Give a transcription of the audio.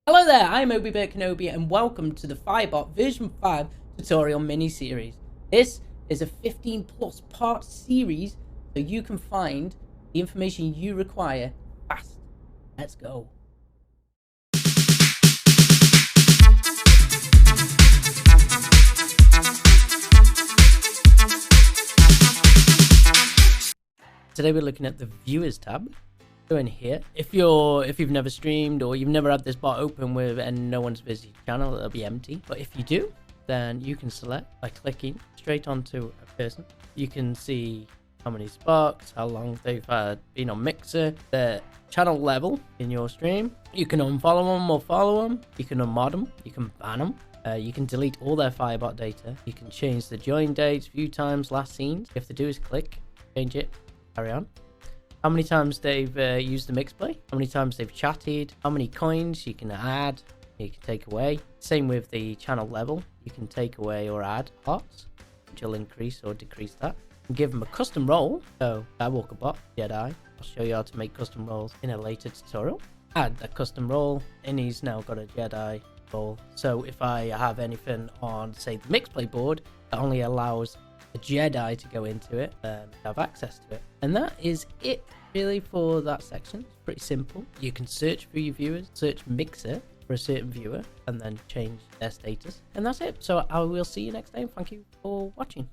Hello there, I'm Obi-Bear Kenobi and welcome to the Firebot version 5 tutorial mini-series. This is a 15 plus part series so you can find the information you require fast. Let's go. Today we're looking at the Viewers tab. Go in here. If you've never streamed or you've never had this bar open with and no one's visited your channel, it'll be empty. But if you do, then you can select by clicking straight onto a person. You can see how many sparks, how long they've been on Mixer, their channel level in your stream. You can unfollow them or follow them. You can unmod them. You can ban them. You can delete all their Firebot data. You can change the join dates, view times, last scenes. All you have to do is click, change it, carry on. How many times they've used the mixplay, how many times they've chatted, how many coins you can add, you can take away. Same with the channel level, you can take away or add hearts, which will increase or decrease that. And give them a custom role, so Skywalker bot, Jedi. I'll show you how to make custom roles in a later tutorial. Add a custom role, and he's now got a Jedi role. So if I have anything on, say, the mixplay board, that only allows a Jedi to go into it and have access to it. And that is it really for that section. It's pretty simple. You can search for your viewers, search Mixer for a certain viewer, and then change their status. And that's it. So I will see you next time. Thank you for watching.